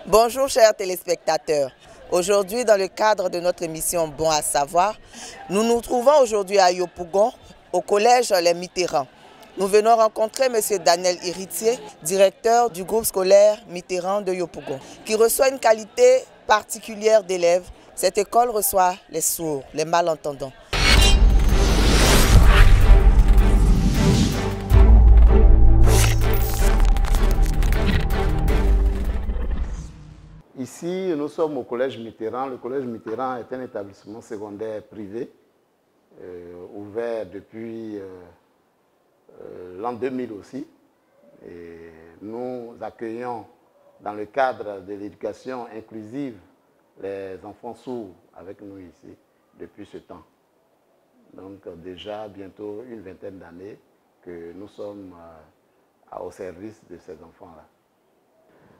Bonjour chers téléspectateurs. Aujourd'hui, dans le cadre de notre émission Bon à savoir, nous nous trouvons aujourd'hui à Yopougon, au collège Les Mitterrands. Nous venons rencontrer M. Daniel Héritier, directeur du groupe scolaire Mitterrand de Yopougon, qui reçoit une qualité particulière d'élèves. Cette école reçoit les sourds, les malentendants. Ici, nous sommes au Collège Mitterrand. Le Collège Mitterrand est un établissement secondaire privé ouvert depuis l'an 2000 aussi. Et nous accueillons dans le cadre de l'éducation inclusive les enfants sourds avec nous ici depuis ce temps. Donc déjà bientôt une vingtaine d'années que nous sommes au service de ces enfants-là.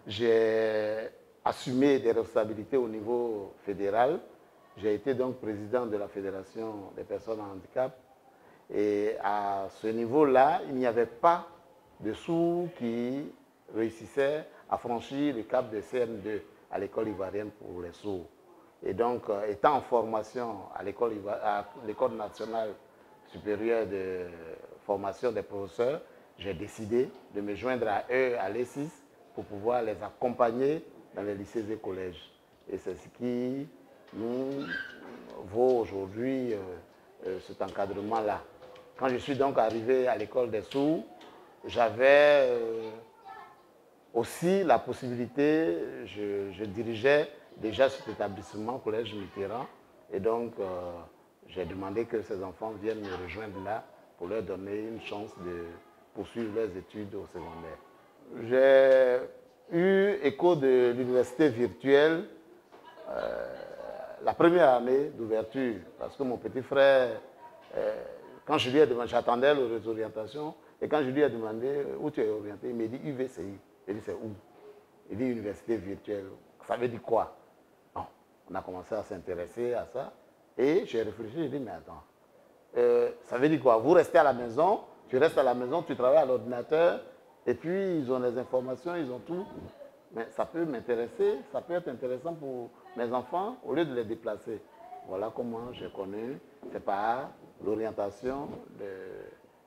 J'ai assumé des responsabilités au niveau fédéral. J'ai été donc président de la Fédération des personnes en handicap. Et à ce niveau-là, il n'y avait pas de sourds qui réussissaient à franchir le cap de CM2 à l'école ivoirienne pour les sourds. Et donc, étant en formation à l'école nationale supérieure de formation des professeurs, j'ai décidé de me joindre à eux à l'E6 pour pouvoir les accompagner dans les lycées et collèges. Et c'est ce qui nous vaut aujourd'hui cet encadrement-là. Quand je suis donc arrivé à l'école des sourds, j'avais aussi la possibilité, je dirigeais déjà cet établissement, Collège Mitterrand, et donc j'ai demandé que ces enfants viennent me rejoindre là pour leur donner une chance de poursuivre leurs études au secondaire. J'ai eu écho de l'université virtuelle la première année d'ouverture, parce que mon petit frère, quand je lui ai demandé, j'attendais le réseau d'orientation, et quand je lui ai demandé où tu es orienté, il m'a dit UVCI. J'ai dit c'est où? Il dit université virtuelle. Ça veut dire quoi? Bon, on a commencé à s'intéresser à ça, et j'ai réfléchi, j'ai dit mais attends, ça veut dire quoi? Vous restez à la maison, tu restes à la maison, tu travailles à l'ordinateur, et puis ils ont les informations, ils ont tout. Mais ça peut m'intéresser, ça peut être intéressant pour mes enfants au lieu de les déplacer. Voilà comment j'ai connu, c'est par l'orientation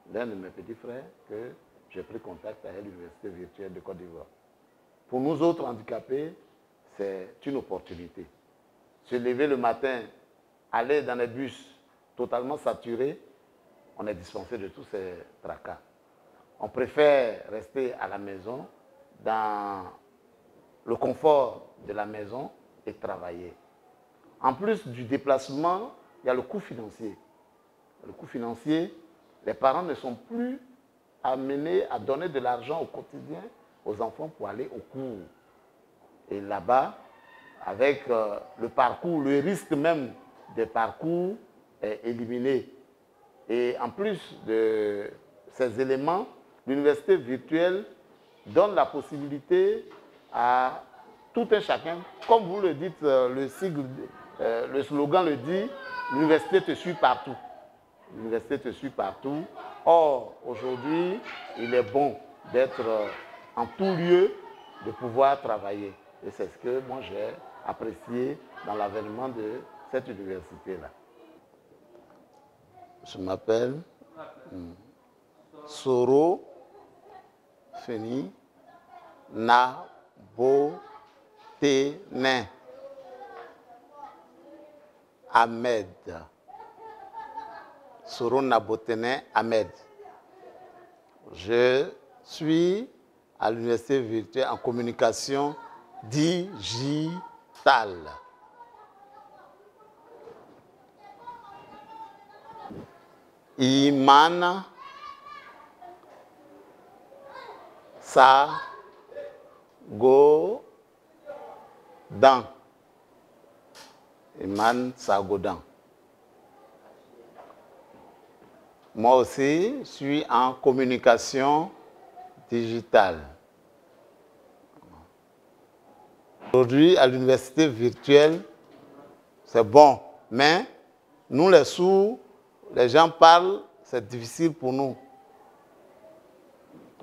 d'un de mes petits frères que j'ai pris contact avec l'Université virtuelle de Côte d'Ivoire. Pour nous autres handicapés, c'est une opportunité. Se lever le matin, aller dans les bus totalement saturés, on est dispensé de tous ces tracas. On préfère rester à la maison, dans le confort de la maison et travailler. En plus du déplacement, il y a le coût financier. Le coût financier, les parents ne sont plus amenés à donner de l'argent au quotidien aux enfants pour aller au cours. Et là-bas, avec le parcours, le risque même des parcours est éliminé. Et en plus de ces éléments, l'université virtuelle donne la possibilité à tout un chacun, comme vous le dites, le slogan le dit, l'université te suit partout. L'université te suit partout. Or, aujourd'hui, il est bon d'être en tout lieu, de pouvoir travailler. Et c'est ce que moi j'ai apprécié dans l'avènement de cette université-là. Je m'appelle Soro Feni Nabotene Ahmed. Soro Nabotene Ahmed. Je suis à l'université virtuelle en communication digitale. Iman Sagodan. Iman Sagodan. Moi aussi, je suis en communication digitale. Aujourd'hui, à l'université virtuelle, c'est bon, mais nous les sourds, les gens parlent, c'est difficile pour nous.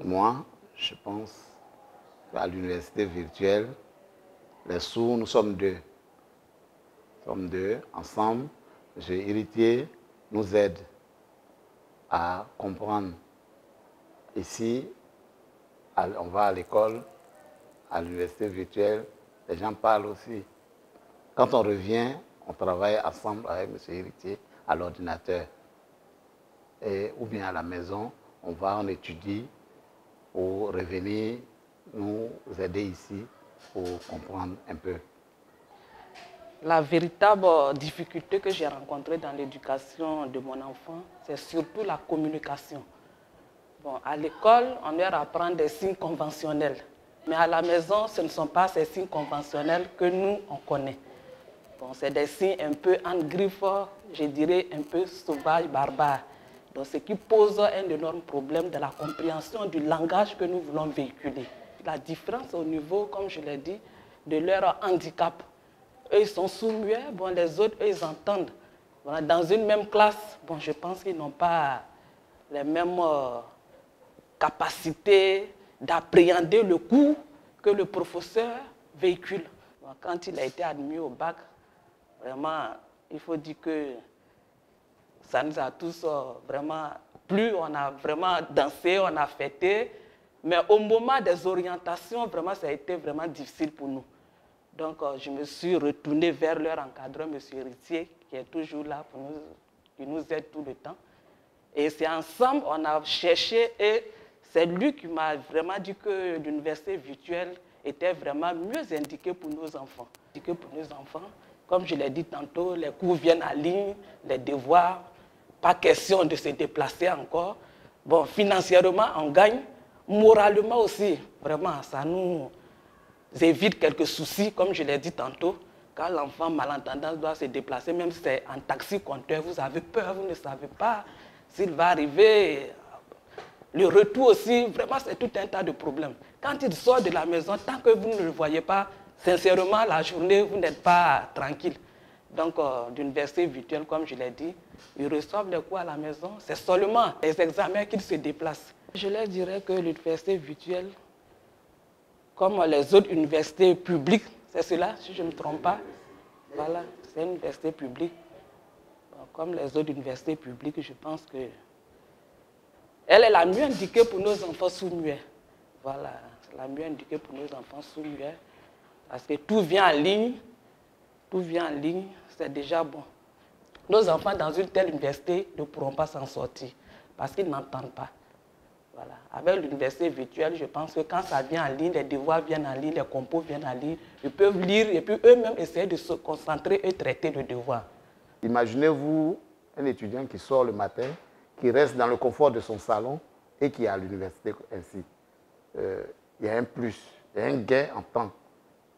Moi, je pense qu'à l'université virtuelle, Les sourds, nous sommes deux. Nous sommes deux, ensemble. M. Héritier nous aide à comprendre. Ici, on va à l'école, à l'université virtuelle, les gens parlent aussi. Quand on revient, on travaille ensemble avec M. Héritier à l'ordinateur. Ou bien à la maison, on étudie pour revenir nous aider ici pour comprendre un peu. La véritable difficulté que j'ai rencontrée dans l'éducation de mon enfant, c'est surtout la communication. Bon, à l'école, on leur apprend des signes conventionnels. Mais à la maison, ce ne sont pas ces signes conventionnels que nous, on connaît. Bon, c'est des signes un peu en griffe, je dirais un peu sauvages, barbares. Donc, ce qui pose un énorme problème de la compréhension du langage que nous voulons véhiculer. La différence au niveau, comme je l'ai dit, de leur handicap. Eux, ils sont sourds-muets, bon, les autres, eux, ils entendent. Voilà, dans une même classe, bon, je pense qu'ils n'ont pas les mêmes capacités d'appréhender le cours que le professeur véhicule. Bon, quand il a été admis au bac, vraiment, il faut dire que ça nous a tous vraiment plu. On a vraiment dansé, on a fêté. Mais au moment des orientations, vraiment, ça a été vraiment difficile pour nous. Donc, je me suis retournée vers leur encadreur, M. Héritier, qui est toujours là pour nous, qui nous aide tout le temps. Et c'est ensemble, on a cherché et c'est lui qui m'a vraiment dit que l'université virtuelle était vraiment mieux indiquée pour nos enfants. Comme je l'ai dit tantôt, les cours viennent en ligne, les devoirs, pas question de se déplacer encore. Bon, financièrement, on gagne. Moralement aussi, vraiment, ça nous évite quelques soucis, comme je l'ai dit tantôt. Quand l'enfant malentendant doit se déplacer, même si c'est en taxi-compteur, vous avez peur, vous ne savez pas s'il va arriver. Le retour aussi, vraiment, c'est tout un tas de problèmes. Quand il sort de la maison, tant que vous ne le voyez pas, sincèrement, la journée, vous n'êtes pas tranquille. Donc, d'université virtuelle, comme je l'ai dit, ils reçoivent les cours à la maison. C'est seulement les examens qu'ils se déplacent. Je leur dirais que l'université virtuelle, comme les autres universités publiques, c'est cela, si je ne me trompe pas. Voilà, c'est une université publique. Comme les autres universités publiques, je pense que elle est la mieux indiquée pour nos enfants sourds-muets. Voilà, c'est la mieux indiquée pour nos enfants sourds-muets. Parce que tout vient en ligne, c'est déjà bon. Nos enfants dans une telle université ne pourront pas s'en sortir parce qu'ils n'entendent pas. Voilà. Avec l'université virtuelle, je pense que quand ça vient en ligne, les devoirs viennent en ligne, les compos viennent en ligne, ils peuvent lire et puis eux-mêmes essayer de se concentrer et traiter le devoir. Imaginez-vous un étudiant qui sort le matin, qui reste dans le confort de son salon et qui est à l'université ainsi. Il y a un plus, il y a un gain en temps,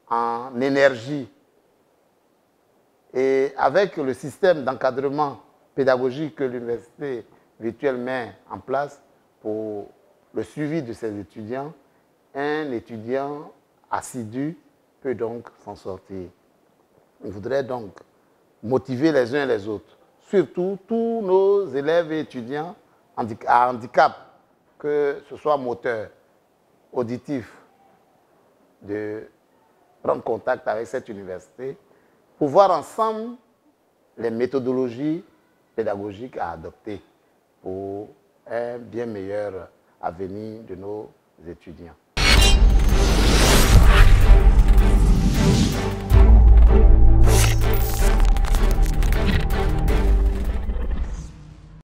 en énergie. Et avec le système d'encadrement pédagogique que l'université virtuelle met en place pour le suivi de ses étudiants, un étudiant assidu peut donc s'en sortir. On voudrait donc motiver les uns et les autres, surtout tous nos élèves et étudiants à handicap, que ce soit moteur, auditif, de prendre contact avec cette université pour voir ensemble les méthodologies pédagogiques à adopter pour un bien meilleur avenir de nos étudiants.